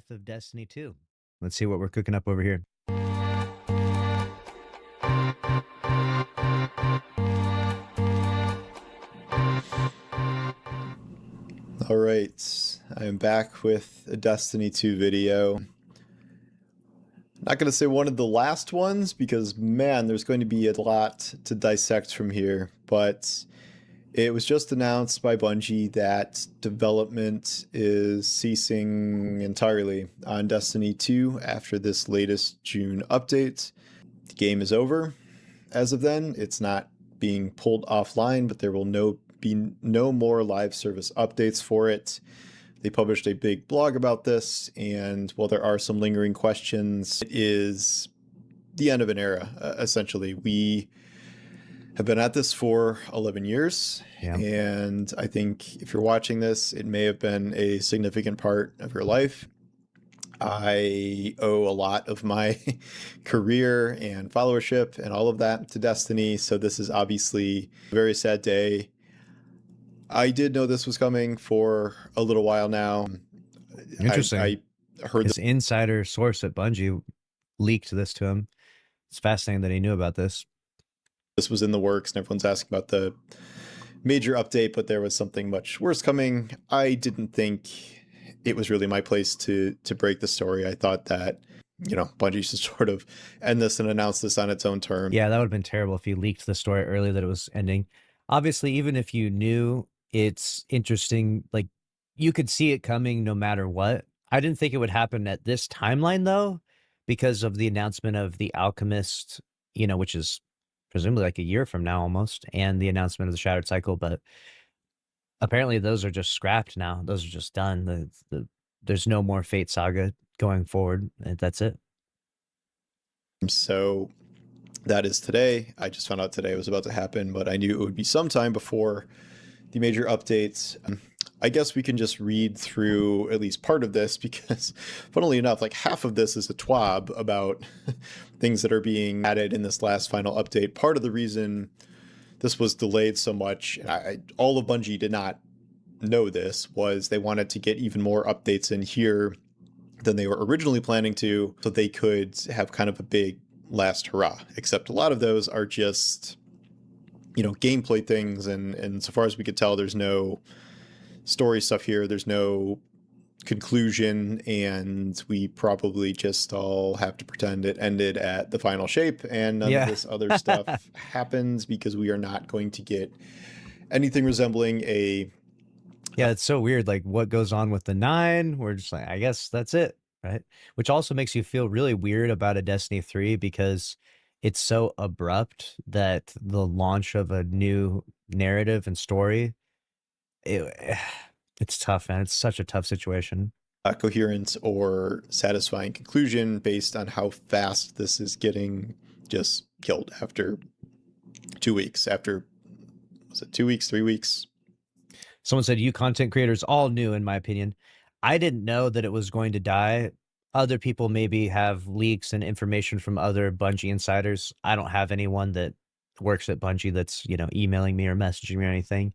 life of Destiny 2. Let's see what we're cooking up over here. All right, I'm back with a Destiny 2 video. Not going to say one of the last ones because, man, there's going to be a lot to dissect from here, but it was just announced by Bungie that development is ceasing entirely on Destiny 2 after this latest June update. The game is over as of then. It's not being pulled offline, but there will be no more live service updates for it. They published a big blog about this, and while there are some lingering questions, it is the end of an era, essentially. We have been at this for 11 years, and I think if you're watching this, it may have been a significant part of your life. I owe a lot of my career and followership and all of that to Destiny, so this is obviously a very sad day. I did know this was coming for a little while now. Interesting. I heard his insider source at Bungie leaked this to him. It's fascinating that he knew about this. This was in the works, and everyone's asking about the major update, but there was something much worse coming. I didn't think it was really my place to break the story. I thought that, you know, Bungie should sort of end this and announce this on its own terms. Yeah, that would have been terrible if you leaked the story early that it was ending. Obviously, even if you knew, it's interesting. Like, you could see it coming no matter what. I didn't think it would happen at this timeline, though, because of the announcement of The Alchemist, you know, which is presumably like a year from now almost, and the announcement of the Shattered Cycle. But apparently those are just scrapped now. Those are just done. There's no more Fate Saga going forward. That's it. So that is today. I just found out today it was about to happen, but I knew it would be sometime before the major updates. I guess we can just read through at least part of this because, funnily enough, like half of this is a twab about things that are being added in this last final update. Part of the reason this was delayed so much, and all of Bungie did not know this, was they wanted to get even more updates in here than they were originally planning to, so they could have kind of a big last hurrah. Except a lot of those are just, you know, gameplay things, and so far as we could tell, there's no story stuff here. There's no conclusion, and we probably just all have to pretend it ended at the final shape, and none of this other stuff happens because we are not going to get anything resembling a... Yeah, it's so weird. Like, what goes on with the 9? We're just like, I guess that's it, right? Which also makes you feel really weird about a Destiny 3 because it's so abrupt that the launch of a new narrative and story, it's tough, man. It's such a tough situation. A coherent or satisfying conclusion based on how fast this is getting just killed after 2 weeks. After, was it 2 weeks, 3 weeks? Someone said, you content creators all knew, in my opinion. I didn't know that it was going to die. Other people maybe have leaks and information from other Bungie insiders. I don't have anyone that works at Bungie that's, you know, emailing me or messaging me or anything.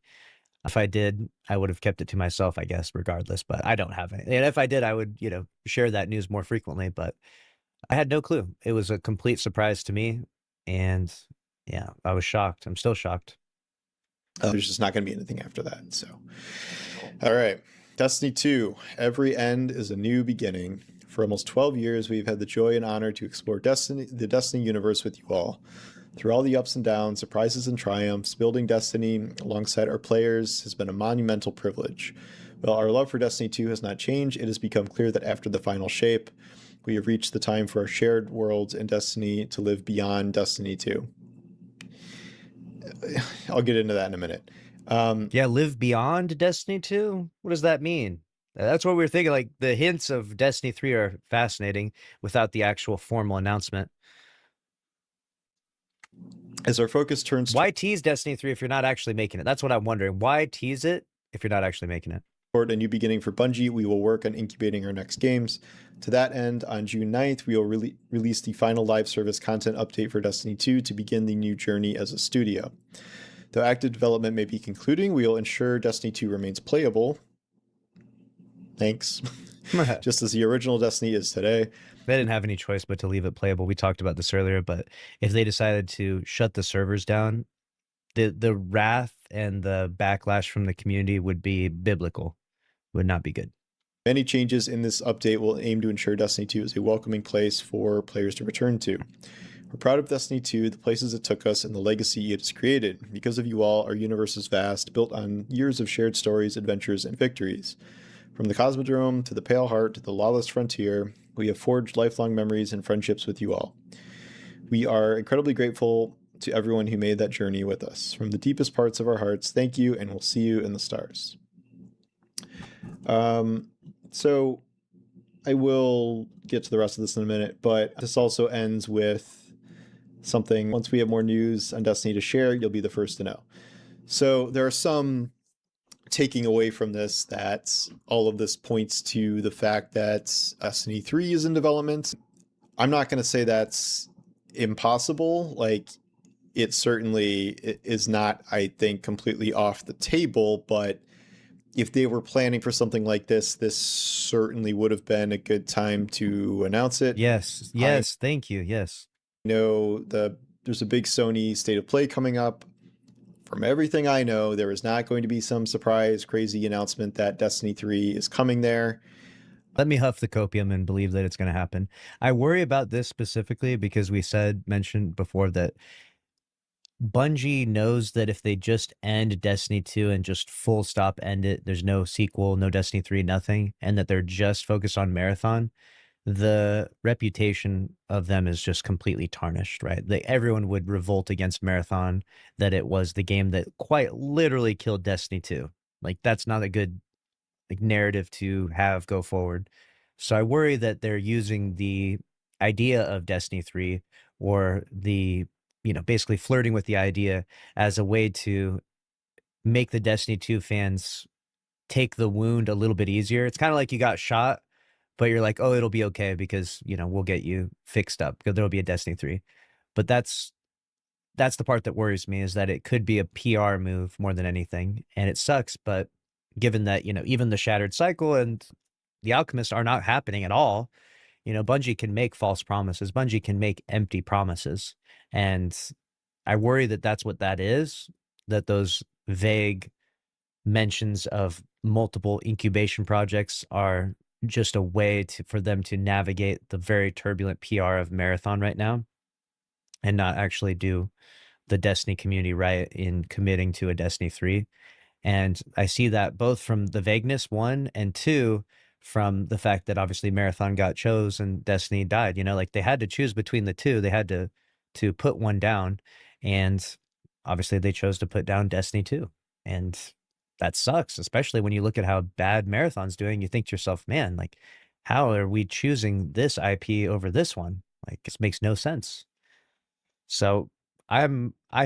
If I did, I would have kept it to myself, I guess, regardless, but I don't have it. And if I did, I would, you know, share that news more frequently, but I had no clue. It was a complete surprise to me. And yeah, I was shocked. I'm still shocked. There's just not going to be anything after that. So, all right. Destiny 2, every end is a new beginning. For almost 12 years, we've had the joy and honor to explore the Destiny universe with you all. Through all the ups and downs, surprises and triumphs, building Destiny alongside our players has been a monumental privilege. While our love for Destiny 2 has not changed, it has become clear that after the final shape, we have reached the time for our shared worlds and Destiny to live beyond Destiny 2. I'll get into that in a minute. Yeah, live beyond Destiny 2? What does that mean? That's what we were thinking. Like, the hints of Destiny 3 are fascinating without the actual formal announcement. As our focus turns... Why tease Destiny 3 if you're not actually making it? That's what I'm wondering. Why tease it if you're not actually making it? Toward a new beginning for Bungie, we will work on incubating our next games. To that end, on June 9th, we will release the final live service content update for Destiny 2 to begin the new journey as a studio. Though active development may be concluding, we will ensure Destiny 2 remains playable. Thanks. They just as the original Destiny is today. didn't have any choice but to leave it playable. We talked about this earlier, but if they decided to shut the servers down, the wrath and the backlash from the community would be biblical, would not be good. Many changes in this update will aim to ensure Destiny 2 is a welcoming place for players to return to. We're proud of Destiny 2, the places it took us, and the legacy it has created. Because of you all, our universe is vast, built on years of shared stories, adventures, and victories. From the Cosmodrome to the Pale Heart to the Lawless Frontier, we have forged lifelong memories and friendships with you all. We are incredibly grateful to everyone who made that journey with us. From the deepest parts of our hearts, thank you, and we'll see you in the stars. So I will get to the rest of this in a minute, but this also ends with something. Once we have more news on Destiny to share, you'll be the first to know. So there are some taking away from this that all of this points to the fact that Destiny 3 is in development. I'm not going to say that's impossible. Like, it certainly is not, I think, completely off the table, but if they were planning for something like this certainly would have been a good time to announce it. Yes, thank you, yes. Know there's a big Sony State of Play coming up. From everything I know, there is not going to be some surprise, crazy announcement that Destiny 3 is coming there. Let me huff the copium and believe that it's going to happen. I worry about this specifically because we mentioned before that Bungie knows that if they just end Destiny 2 and just full stop end it, there's no sequel, no Destiny 3, nothing, and that they're just focused on Marathon, the reputation of them is just completely tarnished, right? Everyone would revolt against Marathon, that it was the game that quite literally killed Destiny 2. Like, that's not a good narrative to have go forward. So I worry that they're using the idea of Destiny 3 or basically flirting with the idea as a way to make the Destiny 2 fans take the wound a little bit easier. It's kind of like you got shot, but you're like, oh, it'll be okay because, we'll get you fixed up because there'll be a Destiny 3. But that's the part that worries me, is that it could be a PR move more than anything. And it sucks, but given that, even the Shattered Cycle and the Alchemist are not happening at all, Bungie can make false promises. Bungie can make empty promises. And I worry that that's what that is, that those vague mentions of multiple incubation projects are just a way for them to navigate the very turbulent PR of Marathon right now and not actually do the Destiny community right in committing to a Destiny 3. And I see that both from the vagueness, 1, and 2, from the fact that obviously Marathon got chose and Destiny died. Like, they had to choose between the two. They had to put one down, and obviously they chose to put down Destiny 2. And that sucks, especially when you look at how bad Marathon's doing. You think to yourself, man, like, how are we choosing this IP over this one? Like, this makes no sense. So I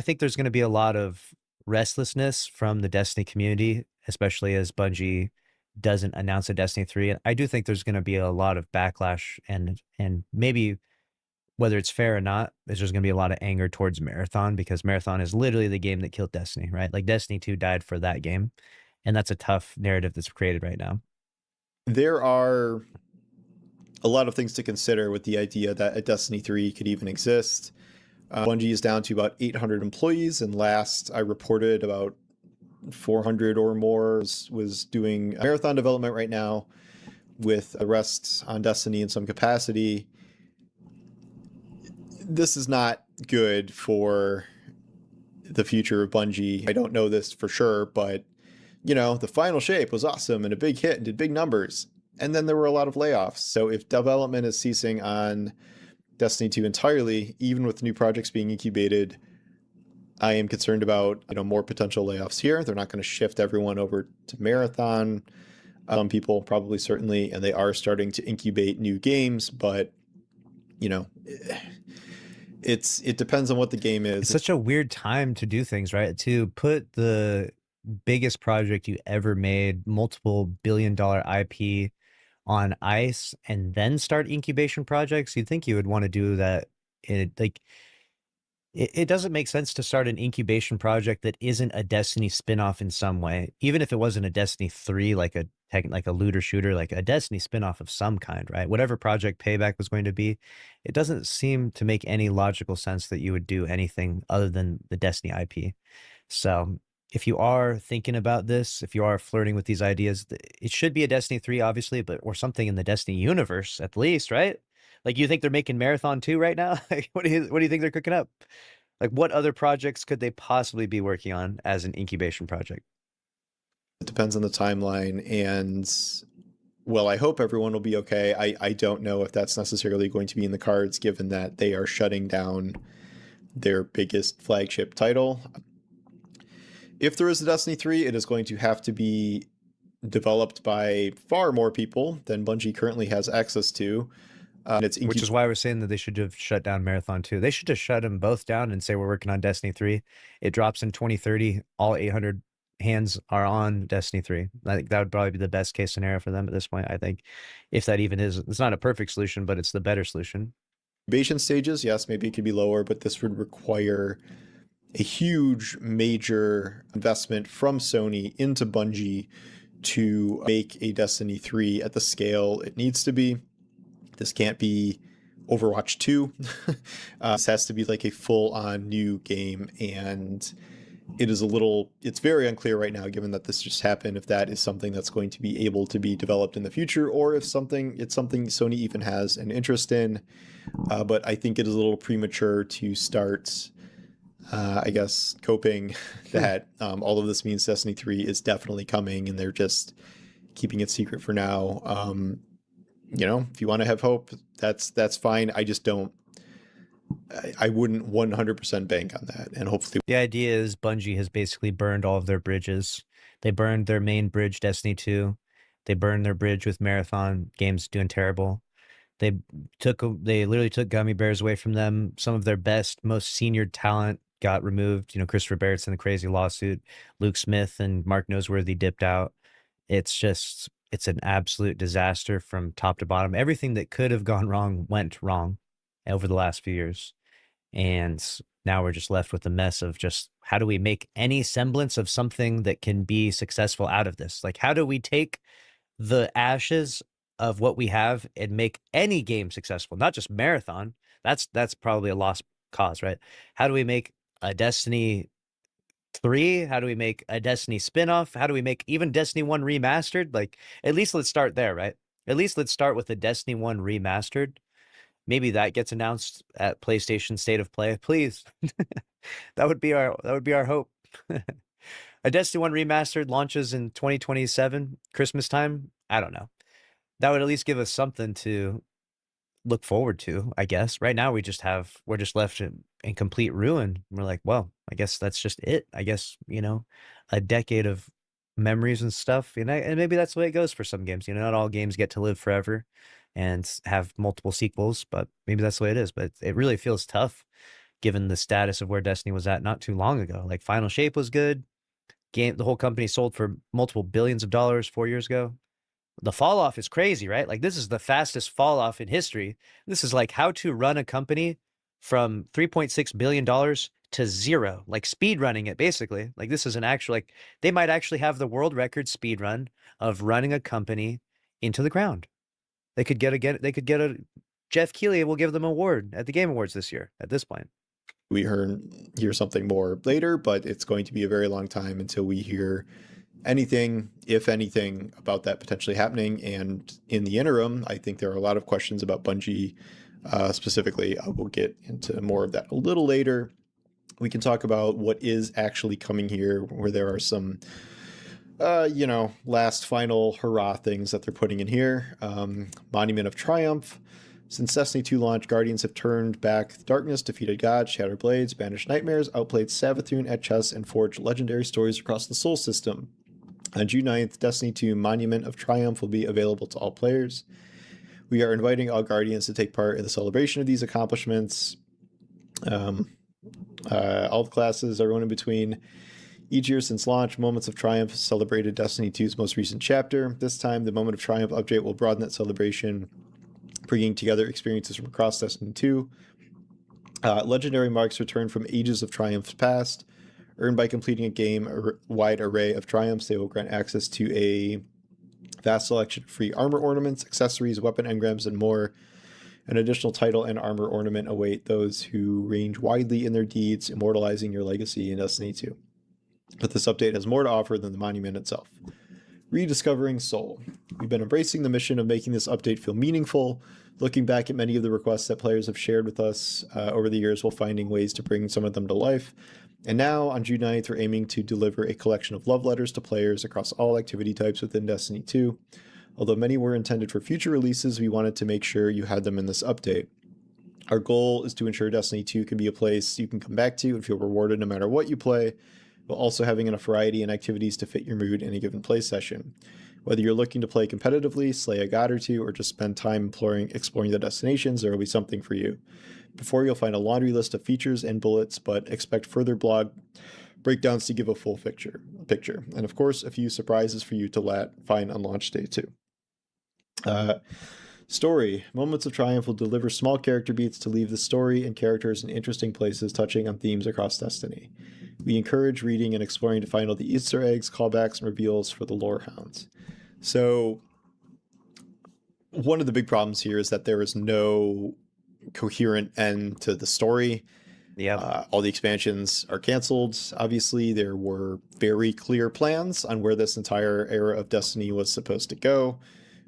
think there's going to be a lot of restlessness from the Destiny community, especially as Bungie doesn't announce a Destiny 3. And I do think there's going to be a lot of backlash, and maybe, whether it's fair or not, there's just going to be a lot of anger towards Marathon, because Marathon is literally the game that killed Destiny, right? Like, Destiny 2 died for that game, and that's a tough narrative that's created right now. There are a lot of things to consider with the idea that a Destiny 3 could even exist. Bungie is down to about 800 employees, and last I reported about 400 or more was doing Marathon development right now, with the rest on Destiny in some capacity. This is not good for the future of Bungie. I don't know this for sure, but the final shape was awesome and a big hit and did big numbers. And then there were a lot of layoffs. So if development is ceasing on Destiny 2 entirely, even with new projects being incubated, I am concerned about more potential layoffs here. They're not going to shift everyone over to Marathon. Some people probably, certainly, and they are starting to incubate new games, but it depends on what the game is. It's such a weird time to do things, right? To put the biggest project you ever made, multiple billion-dollar IP, on ice and then start incubation projects. You'd think you would want to do that. It doesn't make sense to start an incubation project that isn't a Destiny spinoff in some way, even if it wasn't a Destiny 3, like a looter shooter, like a Destiny spinoff of some kind, right? Whatever Project Payback was going to be, it doesn't seem to make any logical sense that you would do anything other than the Destiny IP. So if you are thinking about this, if you are flirting with these ideas, it should be a Destiny 3, obviously, but or something in the Destiny universe at least, right? Like you think they're making Marathon 2 right now? Like, what do you think they're cooking up? Like what other projects could they possibly be working on as an incubation project? It depends on the timeline, and well, I hope everyone will be okay. I don't know if that's necessarily going to be in the cards, given that they are shutting down their biggest flagship title. If there is a Destiny 3, it is going to have to be developed by far more people than Bungie currently has access to. Which is why I was saying that they should have shut down Marathon 2. They should just shut them both down and say we're working on Destiny 3. It drops in 2030. All 800 hands are on Destiny 3. I think that would probably be the best case scenario for them at this point. I think if that even is, it's not a perfect solution, but it's the better solution. Incubation stages, yes, maybe it could be lower, but this would require a huge major investment from Sony into Bungie to make a Destiny 3 at the scale it needs to be. This can't be Overwatch 2. This has to be like a full-on new game, and it's very unclear right now, given that this just happened, if that is something that's going to be able to be developed in the future, or if it's something Sony even has an interest in. But I think it is a little premature to start, I guess, coping that all of this means Destiny 3 is definitely coming, and they're just keeping it secret for now. If you want to have hope, that's fine. I just don't. I wouldn't 100% bank on that, and hopefully the idea is Bungie has basically burned all of their bridges. They burned their main bridge, Destiny 2. They burned their bridge with Marathon. Game's doing terrible. They literally took gummy bears away from them. Some of their best, most senior talent got removed. Christopher Barrett's in the crazy lawsuit. Luke Smith and Mark Noseworthy dipped out. It's an absolute disaster from top to bottom. Everything that could have gone wrong went wrong over the last few years. And now we're just left with the mess of just how do we make any semblance of something that can be successful out of this? Like, how do we take the ashes of what we have and make any game successful, not just Marathon? That's probably a lost cause, right? How do we make a Destiny 3? How do we make a Destiny spinoff? How do we make even Destiny 1 remastered? Like, at least let's start there, right? At least let's start with the Destiny 1 remastered. Maybe that gets announced at PlayStation State of Play, please. That would be our hope. A Destiny 1 remastered launches in 2027, Christmas time. I don't know. That would at least give us something to look forward to, I guess. Right now we're just left in complete ruin. We're like, well, I guess that's just it. I guess, a decade of memories and stuff, and maybe that's the way it goes for some games. Not all games get to live forever and have multiple sequels, but maybe that's the way it is. But it really feels tough given the status of where Destiny was at not too long ago. Like Final Shape was good. The whole company sold for multiple billions of dollars 4 years ago. The fall off is crazy, right? Like this is the fastest fall off in history. This is like how to run a company from $3.6 billion to zero, like speed running it basically. Like this is an actual, like they might actually have the world record speed run of running a company into the ground. They could get a Jeff Keighley will give them an award at the Game Awards this year at this point. We hear something more later, but it's going to be a very long time until we hear anything, if anything, about that potentially happening. And in the interim, I think there are a lot of questions about Bungie specifically. We'll get into more of that a little later. We can talk about what is actually coming here, where there are some, last final hurrah things that they're putting in here. Monument of Triumph. Since Destiny 2 launch, Guardians have turned back the darkness, defeated gods, shattered blades, banished nightmares, outplayed Savathûn at chess, and forged legendary stories across the Soul system. On June 9th, Destiny 2 Monument of Triumph will be available to all players. We are inviting all Guardians to take part in the celebration of these accomplishments. All the classes, everyone in between. Each year since launch, Moments of Triumph celebrated Destiny 2's most recent chapter. This time, the Moment of Triumph update will broaden that celebration, bringing together experiences from across Destiny 2. Legendary marks return from ages of triumphs past. Earned by completing a game-wide array of triumphs, they will grant access to a vast selection of free armor ornaments, accessories, weapon engrams, and more. An additional title and armor ornament await those who range widely in their deeds, immortalizing your legacy in Destiny 2. But this update has more to offer than the monument itself. Rediscovering Soul. We've been embracing the mission of making this update feel meaningful. Looking back at many of the requests that players have shared with us over the years, while finding ways to bring some of them to life. And now, on June 9th, we're aiming to deliver a collection of love letters to players across all activity types within Destiny 2. Although many were intended for future releases, we wanted to make sure you had them in this update. Our goal is to ensure Destiny 2 can be a place you can come back to and feel rewarded no matter what you play, while also having enough variety and activities to fit your mood in a given play session. Whether you're looking to play competitively, slay a god or two, or just spend time exploring the destinations, there will be something for you. Before, you'll find a laundry list of features and bullets, but expect further blog breakdowns to give a full picture. And of course, a few surprises for you to find on launch day 2. Story. Moments of Triumph will deliver small character beats to leave the story and characters in interesting places, touching on themes across Destiny. We encourage reading and exploring to find all the Easter eggs, callbacks, and reveals for the lore hounds. So, one of the big problems here is that there is no coherent end to the story. Yeah. All the expansions are canceled. Obviously, there were very clear plans on where this entire era of Destiny was supposed to go.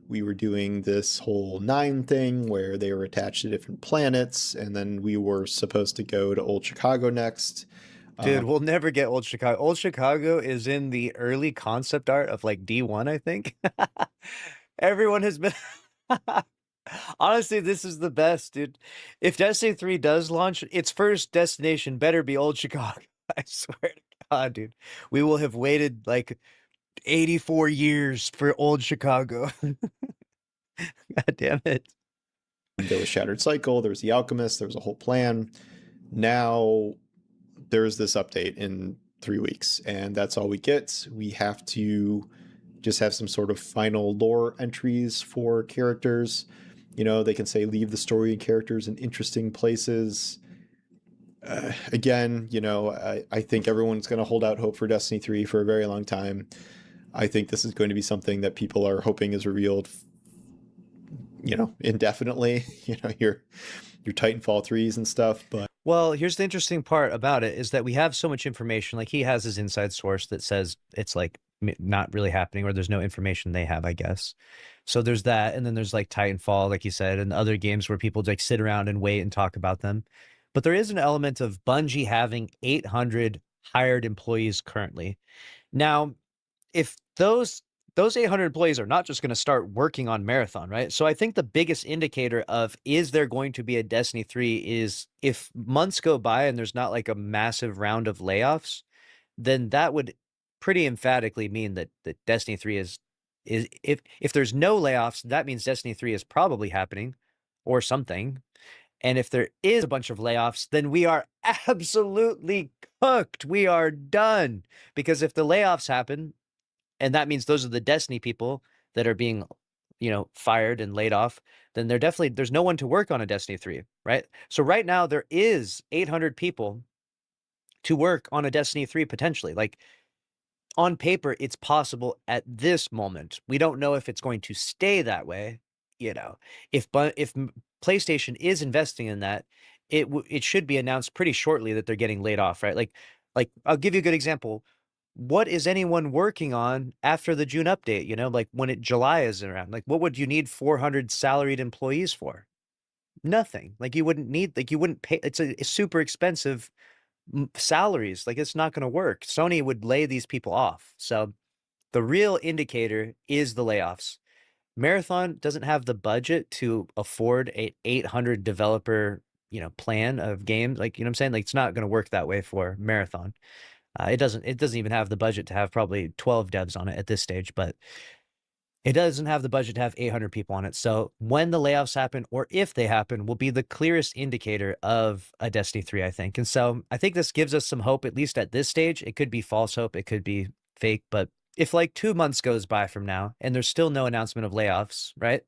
We were doing this whole 9 thing where they were attached to different planets, and then we were supposed to go to Old Chicago next. Dude, we'll never get Old Chicago. Old Chicago is in the early concept art of like D1, I think. Everyone has been honestly, this is the best, dude. If Destiny 3 does launch, its first destination better be Old Chicago. I swear to God, dude. We will have waited like 84 years for Old Chicago. God damn it. There was Shattered Cycle, there was The Alchemist, there was a whole plan. Now there's this update in 3 weeks, and that's all we get. We have to just have some sort of final lore entries for characters. You know, they can say leave the story and characters in interesting places. Again, you know, I think everyone's going to hold out hope for Destiny 3 for a very long time. I think this is going to be something that people are hoping is revealed, you know, indefinitely. You know, your Titanfall 3s and stuff, but well, here's the interesting part about it is that we have so much information. Like he has his inside source that says it's like not really happening, or there's no information they have, I guess. So there's that. And then there's like Titanfall, like you said, and other games where people like sit around and wait and talk about them. But there is an element of Bungie having 800 hired employees currently. Now, if those 800 employees are not just going to start working on Marathon, right? So I think the biggest indicator of is there going to be a Destiny 3 is if months go by and there's not like a massive round of layoffs, then that would pretty emphatically mean that Destiny 3 is if there's no layoffs, that means Destiny 3 is probably happening or something. And if there is a bunch of layoffs, then we are absolutely cooked. We are done. Because if the layoffs happen, and that means those are the Destiny people that are being, you know, fired and laid off, then there's no one to work on a Destiny 3, right? So right now there is 800 people to work on a Destiny 3 potentially. Like on paper, it's possible at this moment. We don't know if it's going to stay that way. You know, if PlayStation is investing in that, it should be announced pretty shortly that they're getting laid off, right? Like I'll give you a good example. What is anyone working on after the June update? You know, like when July is around, like what would you need 400 salaried employees for? Nothing. Like you wouldn't pay. It's a super expensive salaries. Like it's not going to work. Sony would lay these people off. So the real indicator is the layoffs. Marathon doesn't have the budget to afford a 800 developer, you know, plan of games. Like, you know what I'm saying? Like it's not going to work that way for Marathon. It doesn't even have the budget to have probably 12 devs on it at this stage, but it doesn't have the budget to have 800 people on it. So when the layoffs happen, or if they happen, will be the clearest indicator of a Destiny 3, I think. And so I think this gives us some hope, at least at this stage. It could be false hope. It could be fake. But if like 2 months goes by from now and there's still no announcement of layoffs, right?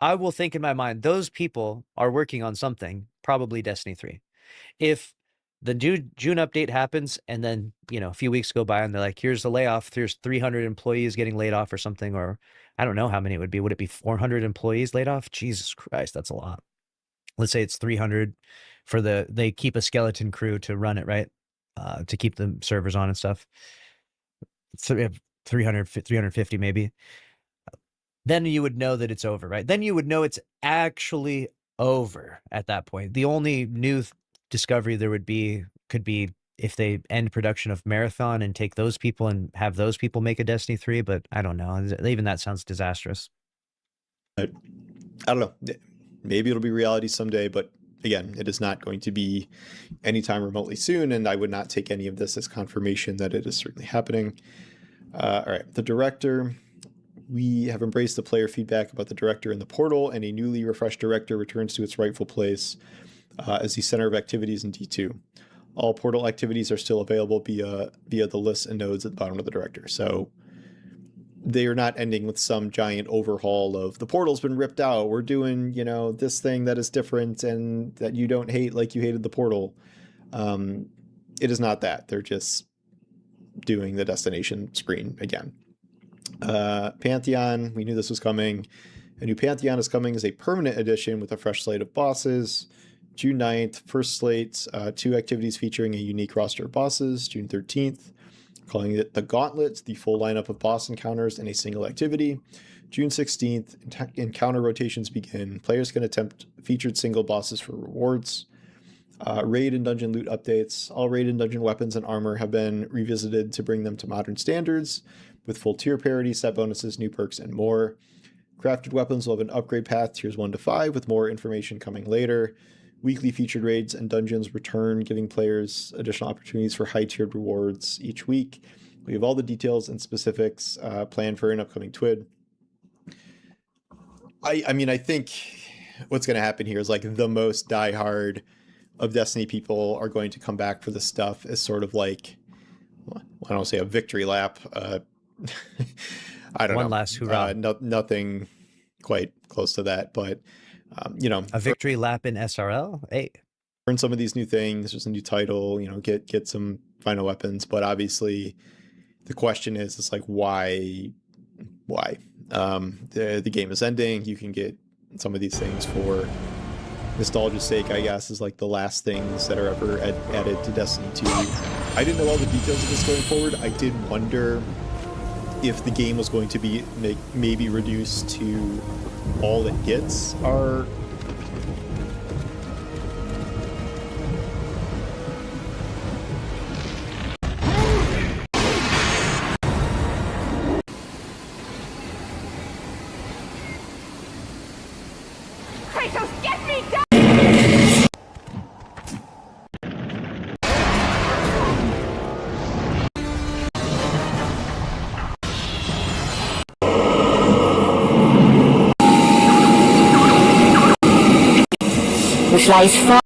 I will think in my mind, those people are working on something, probably Destiny 3. If the June update happens and then, a few weeks go by and they're like, here's the layoff, there's 300 employees getting laid off or something, or I don't know how many it would be. Would it be 400 employees laid off? Jesus Christ, that's a lot. Let's say it's 300 they keep a skeleton crew to run it, right? To keep the servers on and stuff. So we have 300, 350 maybe. Then you would know that it's over, right? Then you would know it's actually over at that point. The only new discovery there could be if they end production of Marathon and take those people and have those people make a Destiny 3, but I don't know. Even that sounds disastrous. I don't know. Maybe it'll be reality someday, but again, it is not going to be anytime remotely soon, and I would not take any of this as confirmation that it is certainly happening. All right, the director. We have embraced the player feedback about the director in the portal, and a newly refreshed director returns to its rightful place as the center of activities in D2. All portal activities are still available via the lists and nodes at the bottom of the director. So they are not ending with some giant overhaul of the portal's been ripped out. We're doing, this thing that is different and that you don't hate like you hated the portal. It is not that. They're just doing the destination screen again. Pantheon, we knew this was coming. A new Pantheon is coming as a permanent edition with a fresh slate of bosses. June 9th, first slate, 2 activities featuring a unique roster of bosses. June 13th, calling it the Gauntlet, the full lineup of boss encounters in a single activity. June 16th, encounter rotations begin. Players can attempt featured single bosses for rewards. Raid and dungeon loot updates. All raid and dungeon weapons and armor have been revisited to bring them to modern standards, with full tier parity, set bonuses, new perks, and more. Crafted weapons will have an upgrade path, tiers 1 to 5, with more information coming later. Weekly featured raids and dungeons return, giving players additional opportunities for high-tiered rewards each week. We have all the details and specifics planned for an upcoming TWID. I mean, I think what's going to happen here is like the most diehard of Destiny people are going to come back for this stuff as sort of like, well, I don't say a victory lap. I don't know. One last hoorah. Nothing quite close to that, but a victory lap in SRL. Hey, learn some of these new things. There's a new title. Get some final weapons. But obviously, the question is, it's like why? The game is ending. You can get some of these things for nostalgia's sake, I guess, is like the last things that are ever added to Destiny 2. I didn't know all the details of this going forward. I did wonder if the game was going to be maybe reduced to all it gets are Kratos, get me down! Which lies far.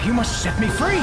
You must set me free!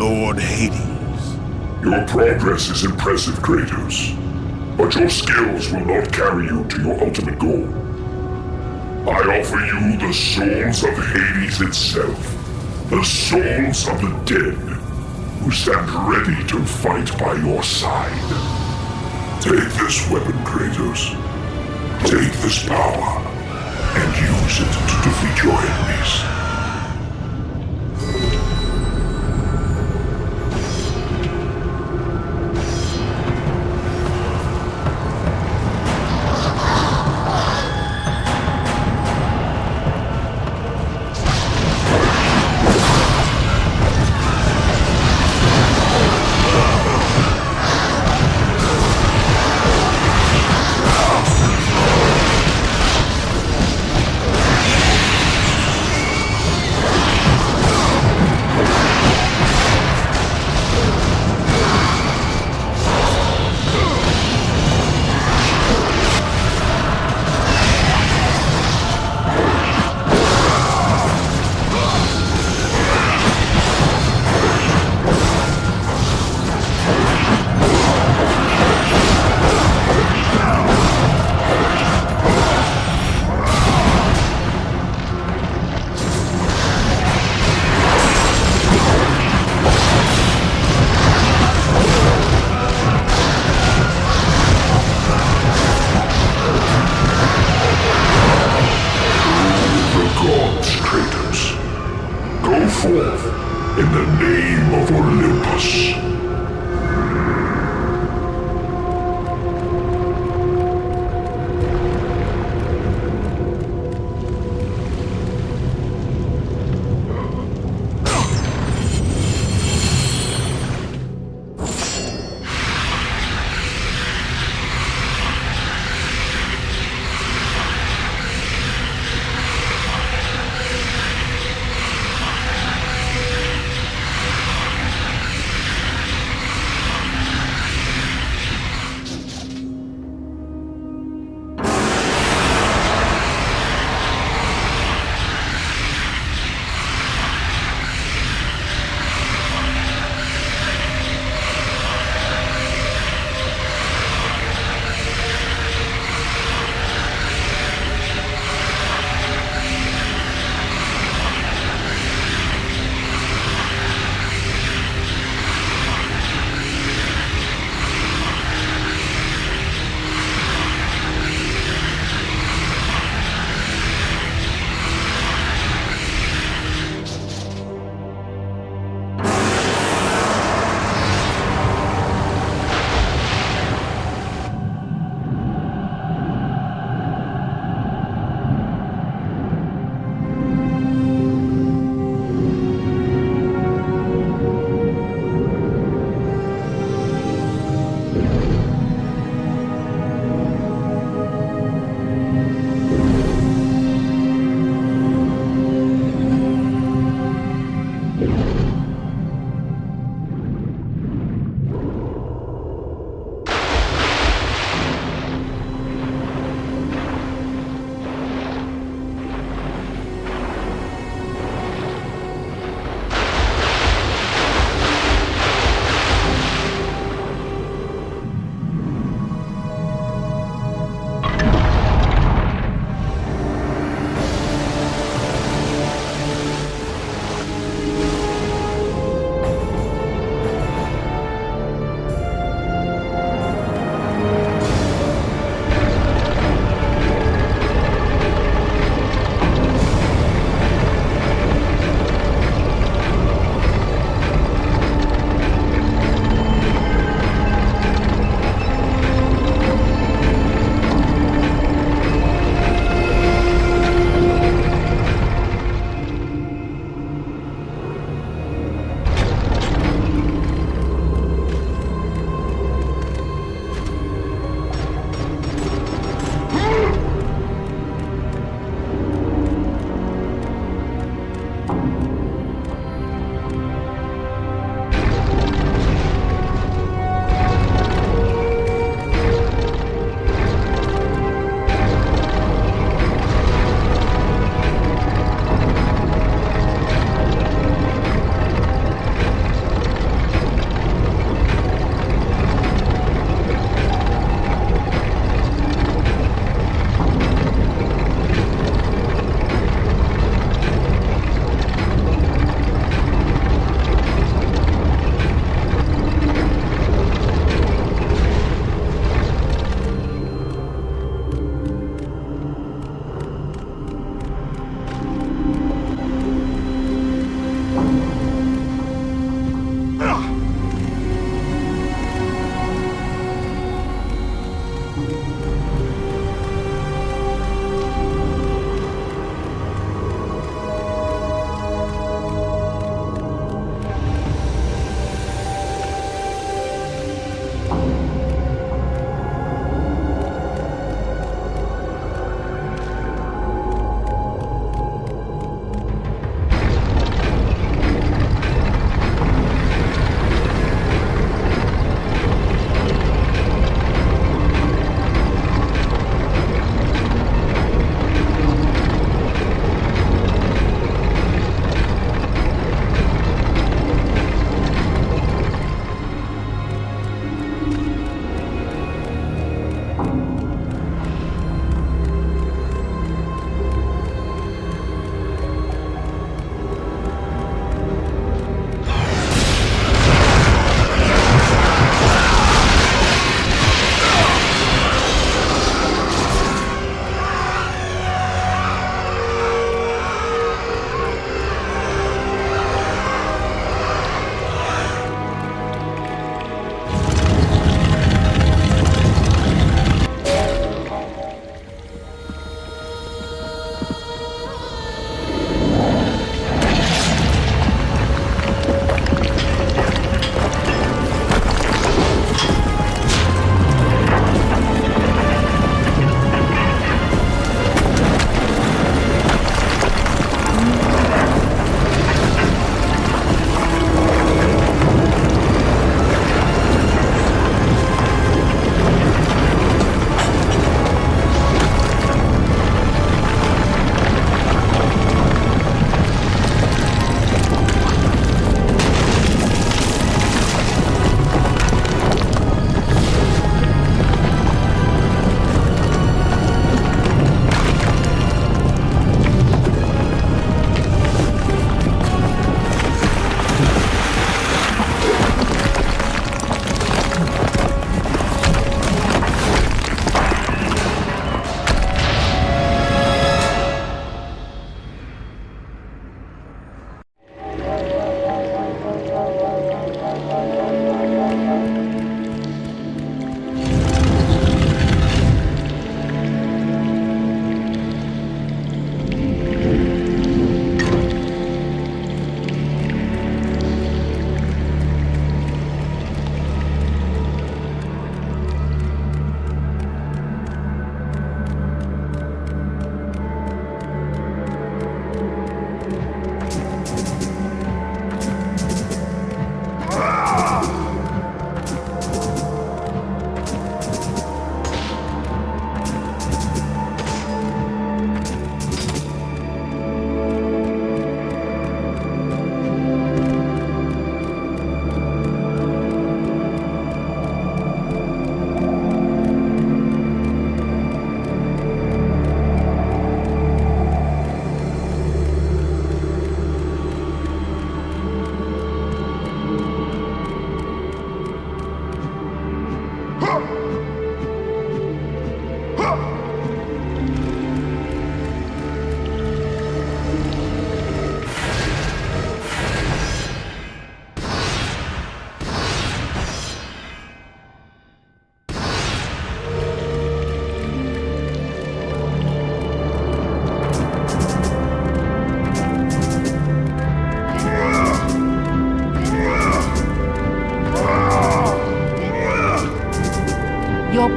Lord Hades. Your progress is impressive, Kratos. But your skills will not carry you to your ultimate goal. I offer you the souls of Hades itself. The souls of the dead, who stand ready to fight by your side. Take this weapon, Kratos. Take this power, and use it to defeat your enemies. Forth in the name of Olympus.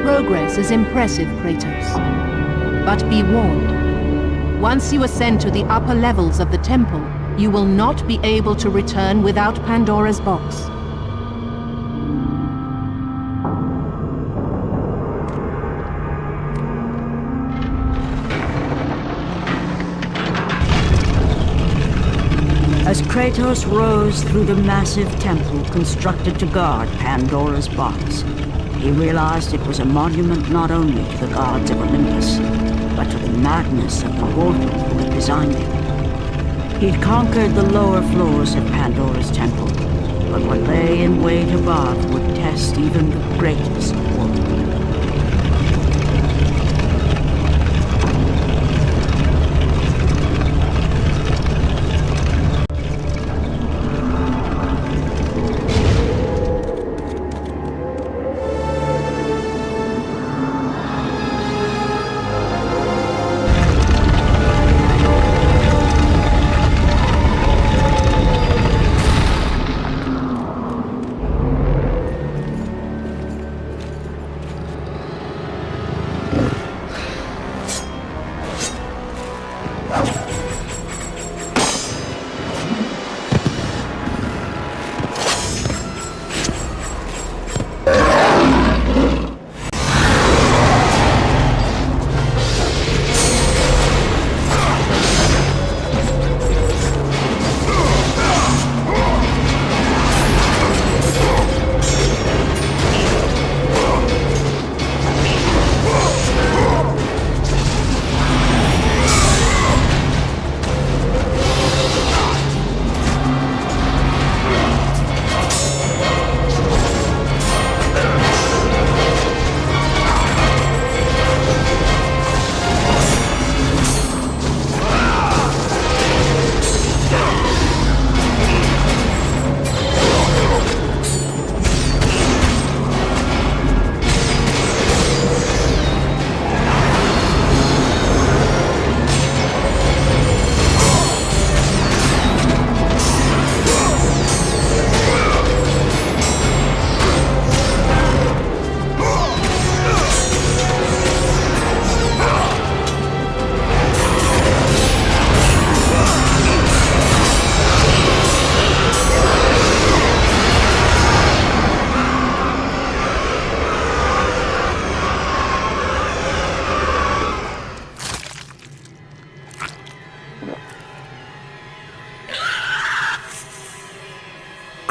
progress is impressive, Kratos. But be warned. Once you ascend to the upper levels of the temple, you will not be able to return without Pandora's box. As Kratos rose through the massive temple constructed to guard Pandora's box, he realized it was a monument not only to the gods of Olympus, but to the madness of the mortal who had designed it. He'd conquered the lower floors of Pandora's temple, but what lay in wait above would test even the greatest warrior.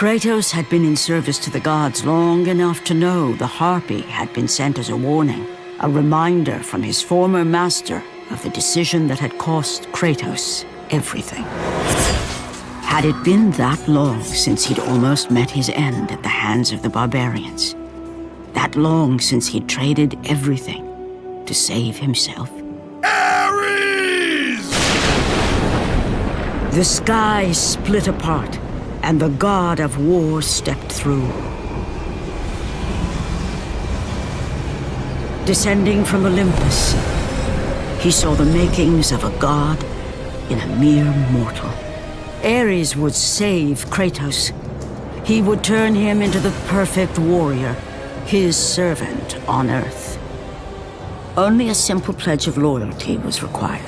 Kratos had been in service to the gods long enough to know the Harpy had been sent as a warning, a reminder from his former master of the decision that had cost Kratos everything. Had it been that long since he'd almost met his end at the hands of the barbarians? That long since he'd traded everything to save himself? Ares! The sky split apart, and the god of war stepped through. Descending from Olympus, he saw the makings of a god in a mere mortal. Ares would save Kratos. He would turn him into the perfect warrior, his servant on Earth. Only a simple pledge of loyalty was required.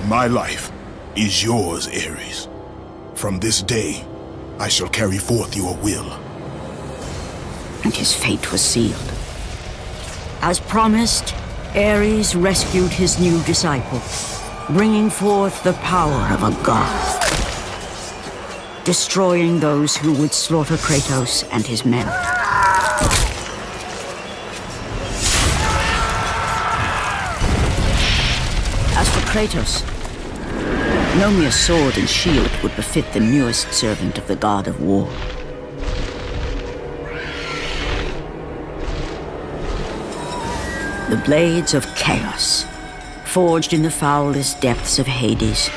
My life is yours, Ares. From this day, I shall carry forth your will. And his fate was sealed. As promised, Ares rescued his new disciple, bringing forth the power of a god, destroying those who would slaughter Kratos and his men. As for Kratos, no mere sword and shield would befit the newest servant of the god of war. The blades of chaos, forged in the foulest depths of Hades.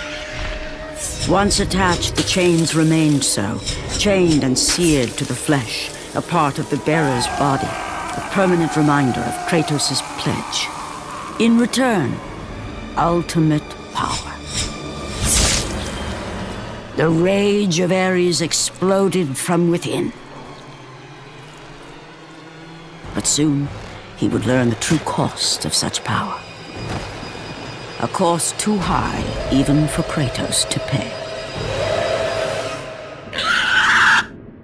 Once attached, the chains remained so, chained and seared to the flesh, a part of the bearer's body, a permanent reminder of Kratos' pledge. In return, ultimate power. The rage of Ares exploded from within. But soon, he would learn the true cost of such power. A cost too high even for Kratos to pay.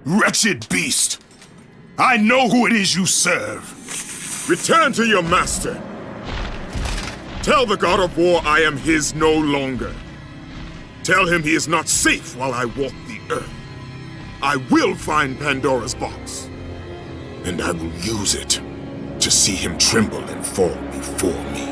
Wretched beast! I know who it is you serve! Return to your master. Tell the god of war I am his no longer. Tell him he is not safe while I walk the earth. I will find Pandora's box. And I will use it to see him tremble and fall before me.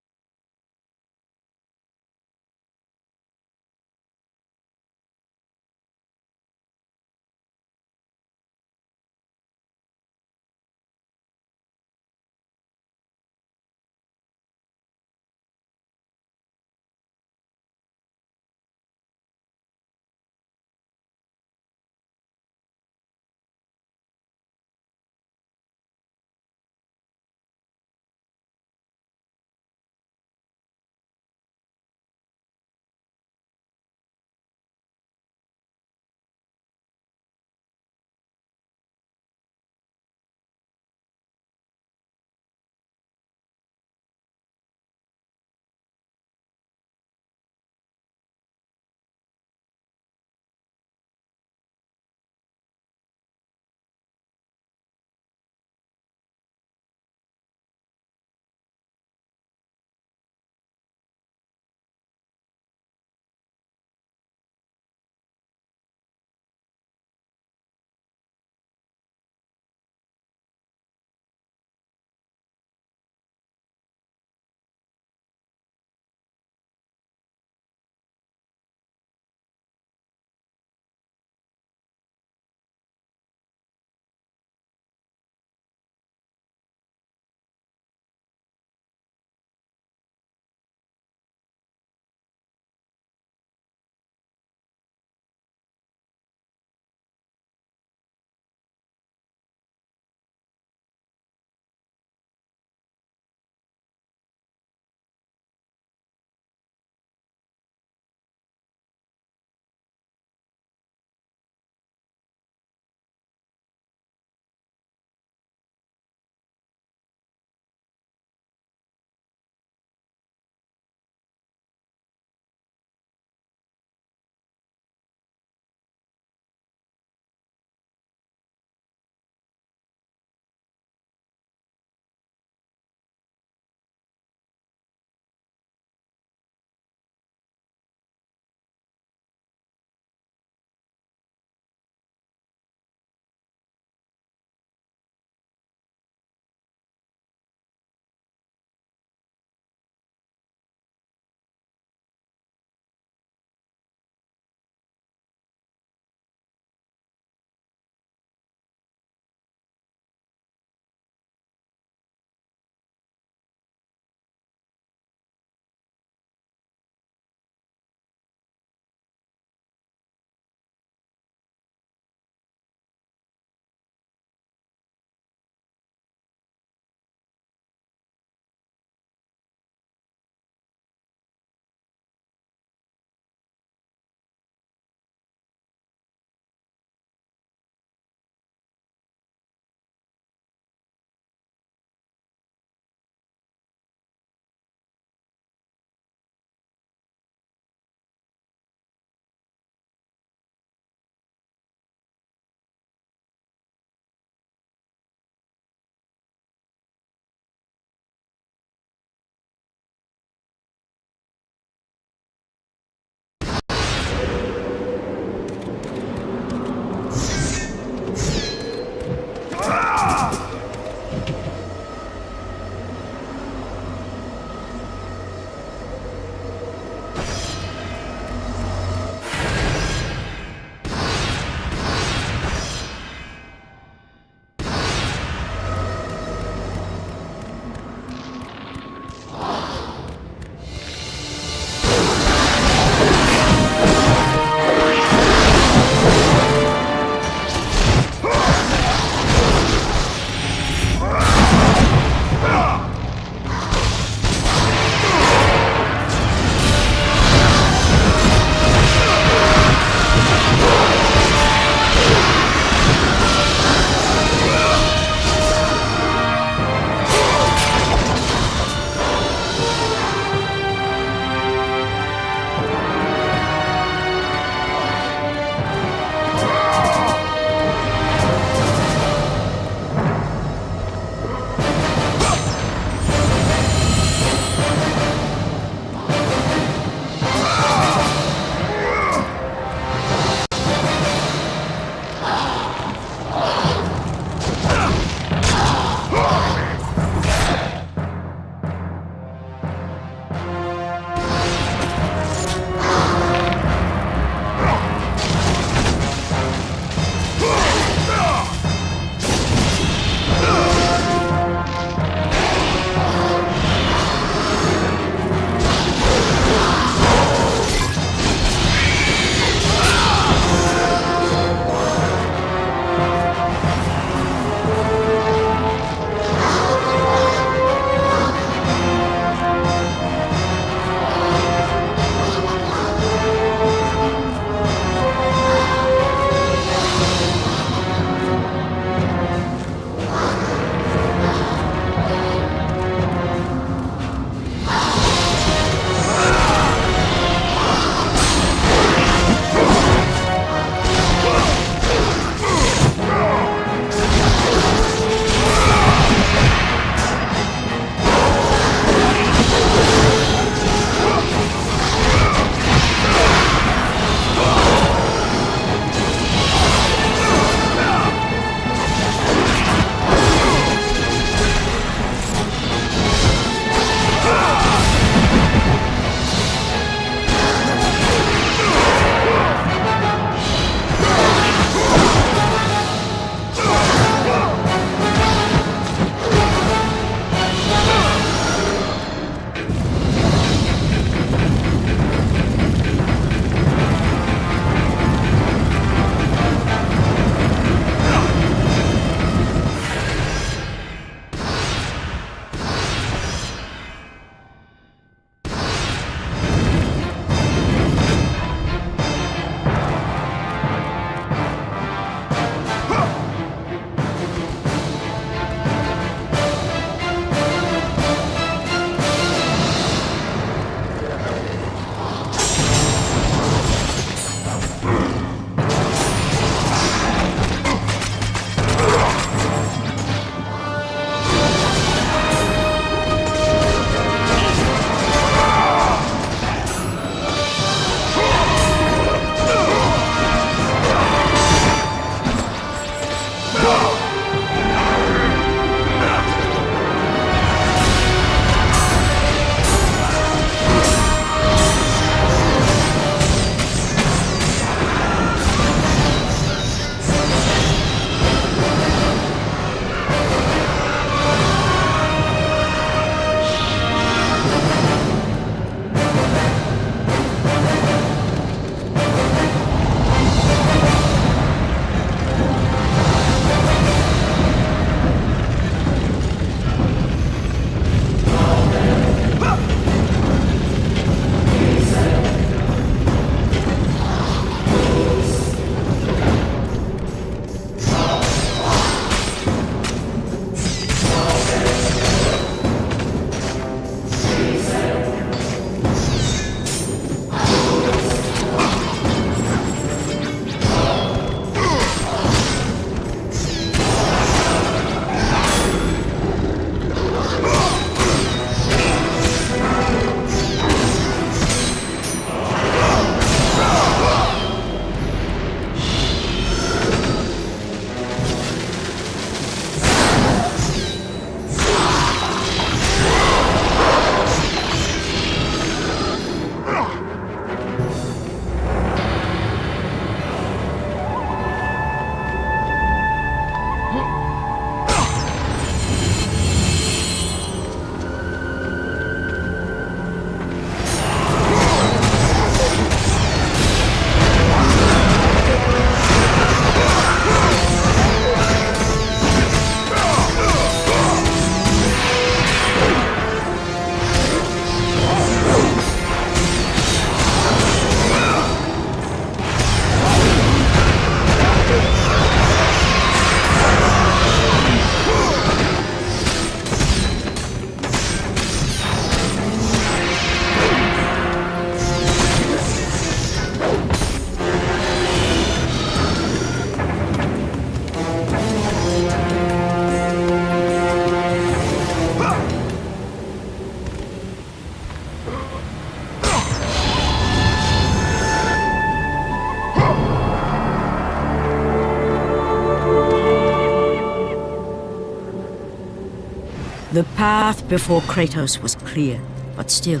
path before Kratos was clear, but still,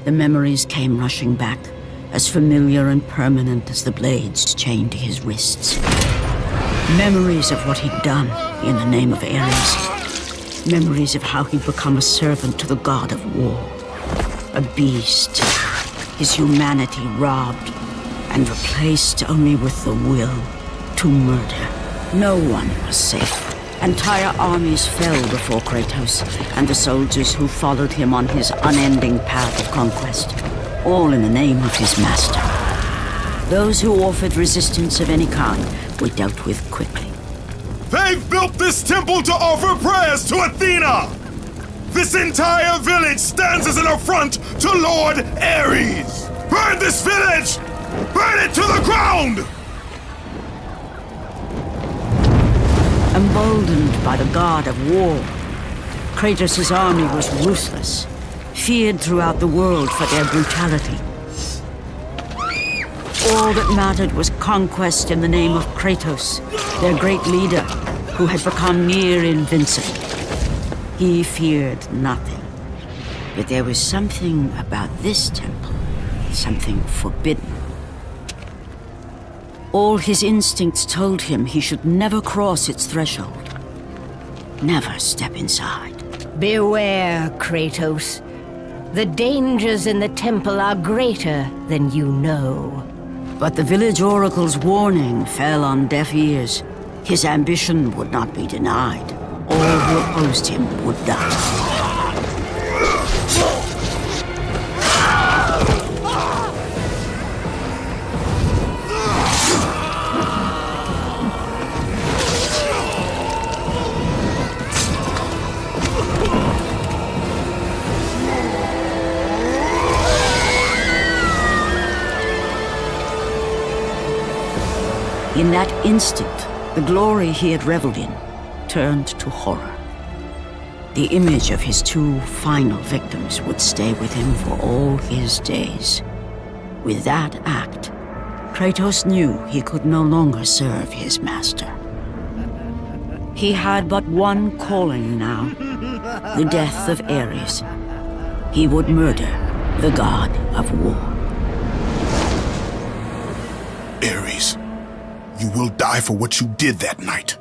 the memories came rushing back, as familiar and permanent as the blades chained to his wrists. Memories of what he'd done in the name of Ares. Memories of how he'd become a servant to the god of war. A beast, his humanity robbed and replaced only with the will to murder. No one was safe. Entire armies fell before Kratos and the soldiers who followed him on his unending path of conquest, all in the name of his master. Those who offered resistance of any kind were dealt with quickly. They've built this temple to offer prayers to Athena! This entire village stands as an affront to Lord Ares! Burn this village! Burn it to the ground! Emboldened by the god of war, Kratos' army was ruthless, feared throughout the world for their brutality. All that mattered was conquest in the name of Kratos, their great leader, who had become near invincible. He feared nothing. But there was something about this temple, something forbidden. All his instincts told him he should never cross its threshold. Never step inside. Beware, Kratos. The dangers in the temple are greater than you know. But the village oracle's warning fell on deaf ears. His ambition would not be denied. All who opposed him would die. In that instant, the glory he had reveled in turned to horror. The image of his two final victims would stay with him for all his days. With that act, Kratos knew he could no longer serve his master. He had but one calling now, the death of Ares. He would murder the god of war. Ares, you will die for what you did that night.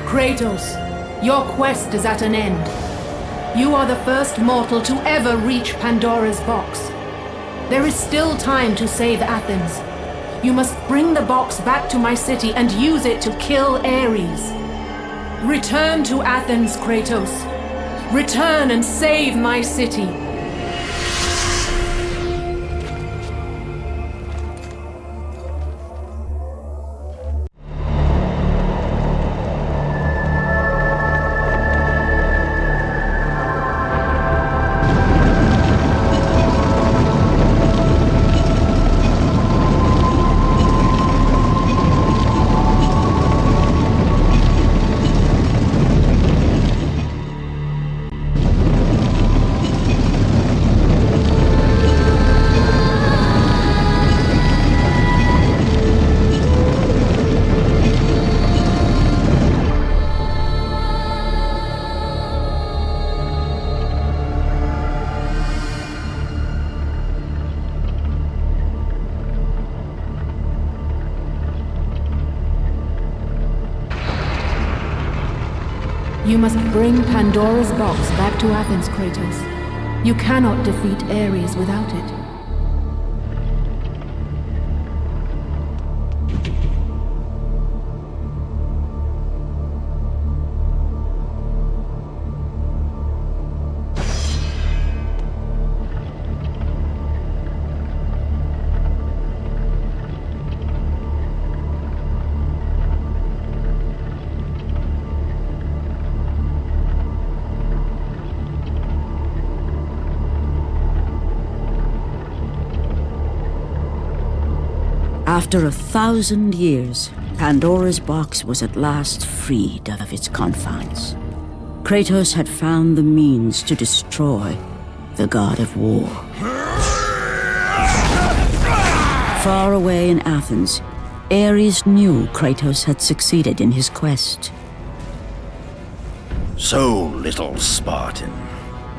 Kratos, your quest is at an end. You are the first mortal to ever reach Pandora's box. There is still time to save Athens. You must bring the box back to my city and use it to kill Ares. Return to Athens, Kratos. Return and save my city. You must bring Pandora's box back to Athens, Kratos. You cannot defeat Ares without it. After 1,000 years, Pandora's box was at last freed of its confines. Kratos had found the means to destroy the god of war. Far away in Athens, Ares knew Kratos had succeeded in his quest. So, little Spartan,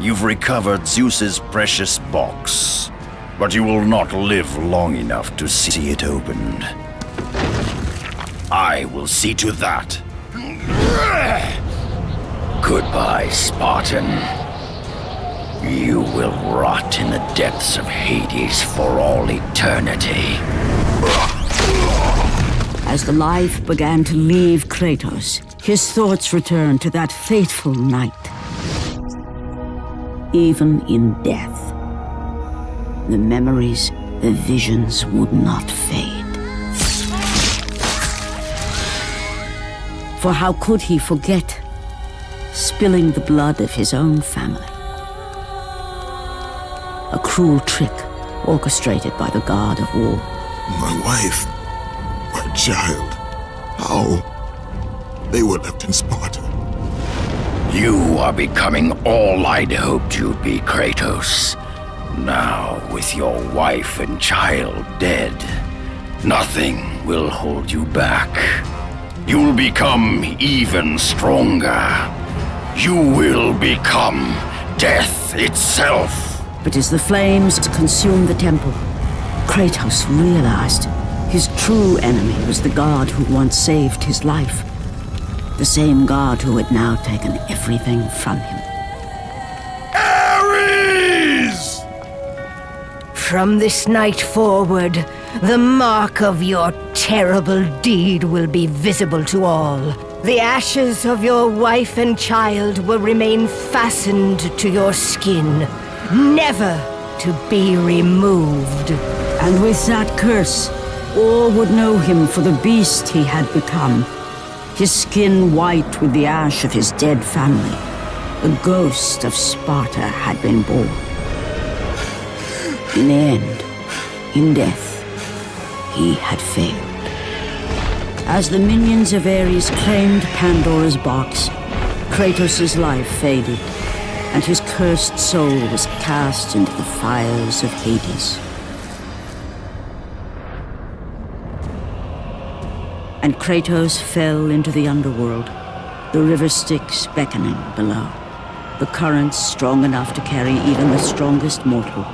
you've recovered Zeus's precious box. But you will not live long enough to see it opened. I will see to that. Goodbye, Spartan. You will rot in the depths of Hades for all eternity. As the life began to leave Kratos, his thoughts returned to that fateful night. Even in death, the memories, the visions would not fade. For how could he forget spilling the blood of his own family? A cruel trick orchestrated by the god of war. My wife, my child, how? They were left in Sparta. You are becoming all I'd hoped you'd be, Kratos. Now, with your wife and child dead, nothing will hold you back. You'll become even stronger. You will become death itself. But as the flames consumed the temple, Kratos realized his true enemy was the god who once saved his life. The same god who had now taken everything from him. Ares! From this night forward, the mark of your terrible deed will be visible to all. The ashes of your wife and child will remain fastened to your skin, never to be removed. And with that curse, all would know him for the beast he had become. His skin white with the ash of his dead family. The ghost of Sparta had been born. In the end, in death, he had failed. As the minions of Ares claimed Pandora's box, Kratos' life faded, and his cursed soul was cast into the fires of Hades. And Kratos fell into the underworld, the river Styx beckoning below, the currents strong enough to carry even the strongest mortal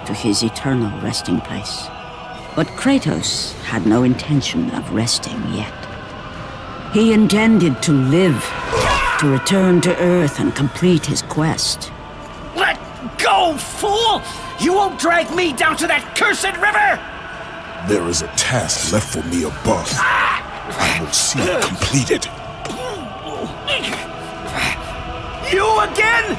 to his eternal resting place. But Kratos had no intention of resting yet. He intended to live, to return to Earth and complete his quest. Let go, fool! You won't drag me down to that cursed river! There is a task left for me above. I will see it completed. You again?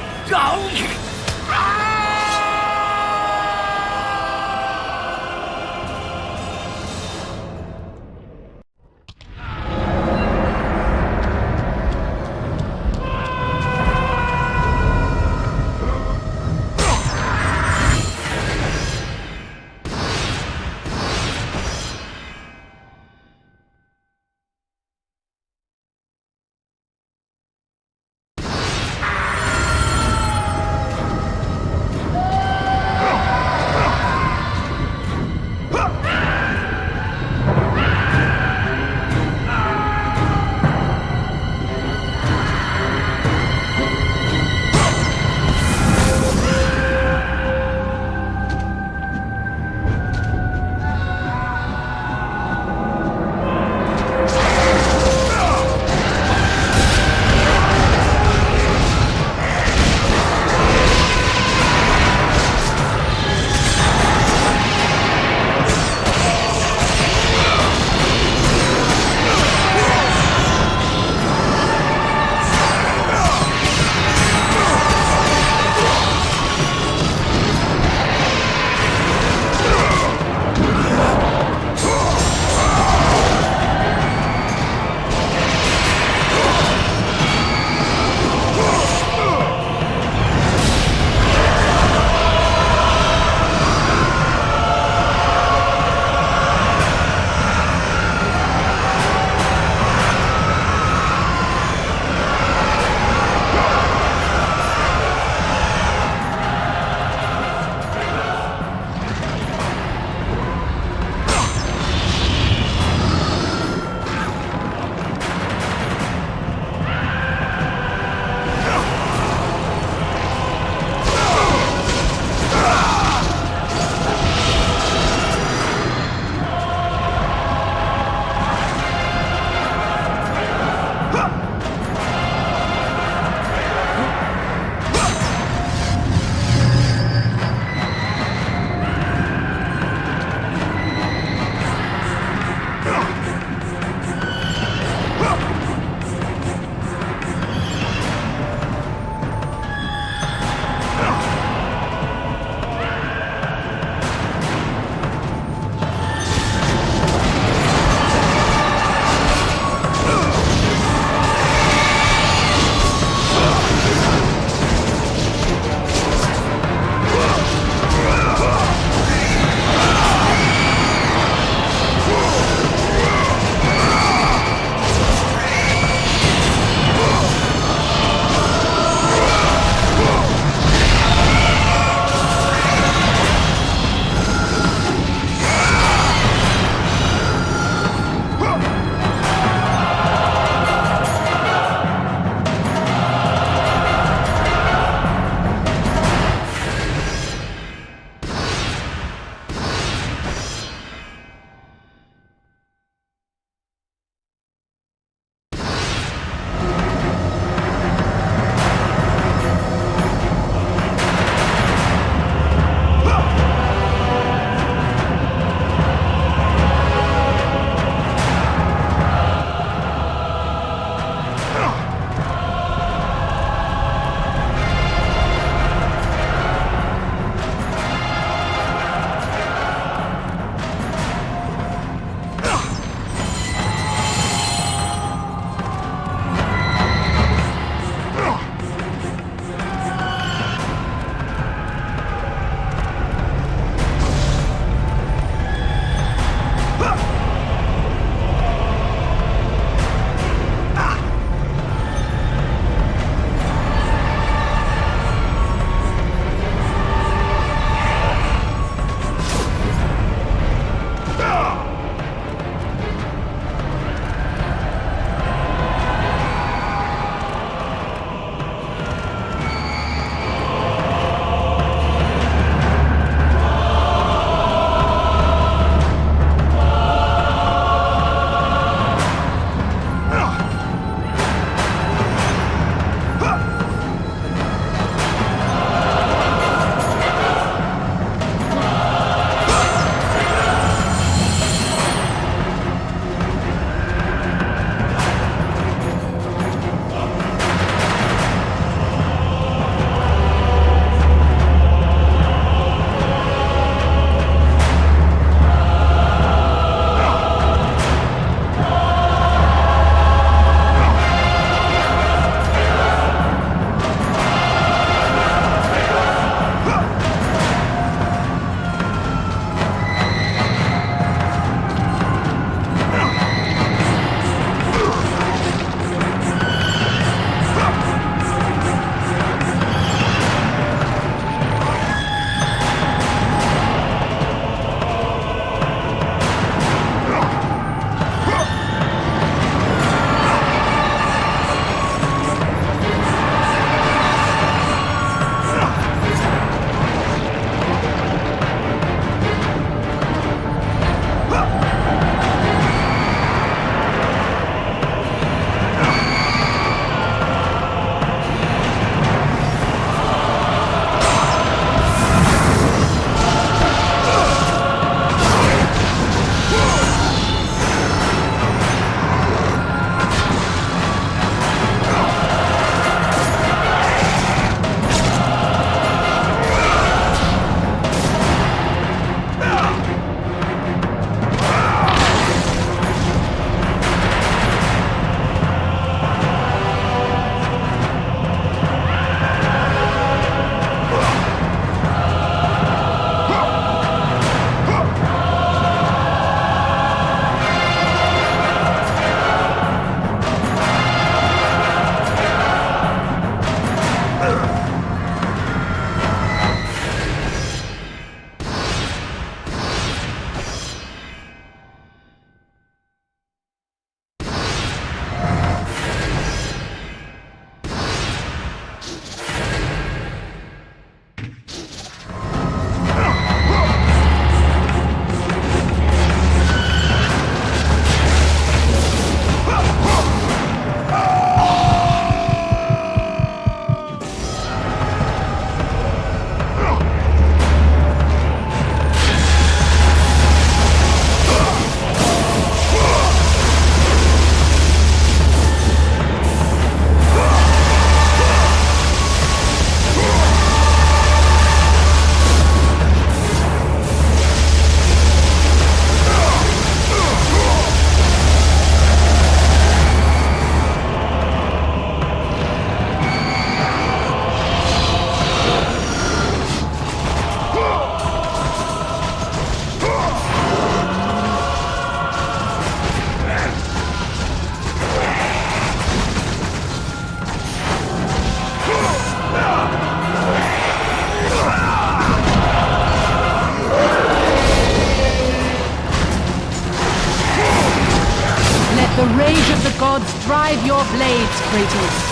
gods drive your blades, Kratos.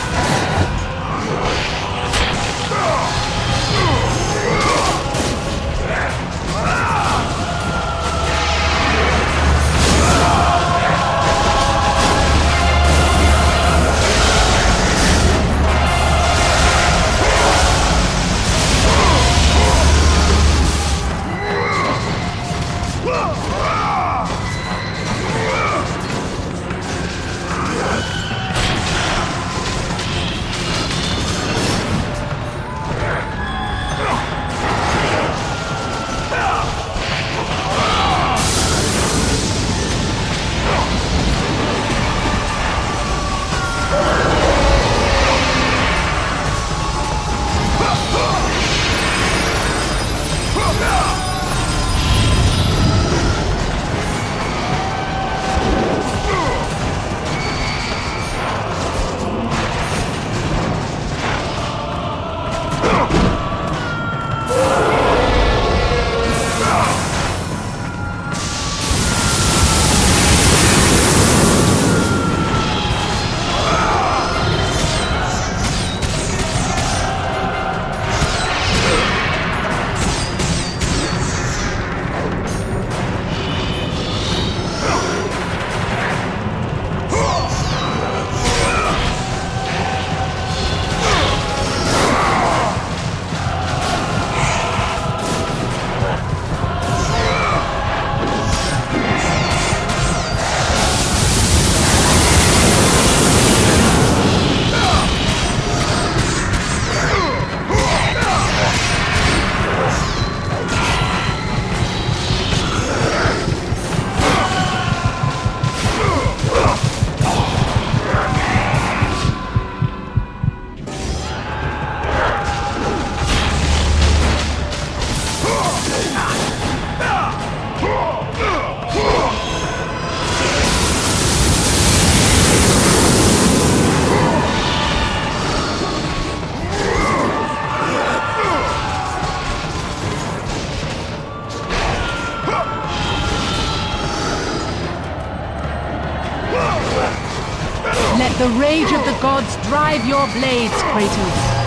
Let the rage of the gods drive your blades, Kratos.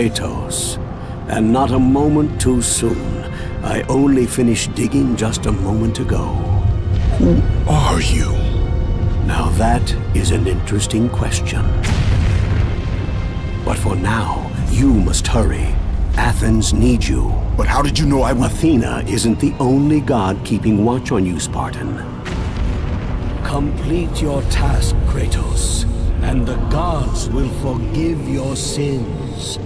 Kratos. And not a moment too soon. I only finished digging just a moment ago. Who are you? Now that is an interesting question. But for now, you must hurry. Athens needs you. But how did you know I would... Athena isn't the only god keeping watch on you, Spartan. Complete your task, Kratos, and the gods will forgive your sins.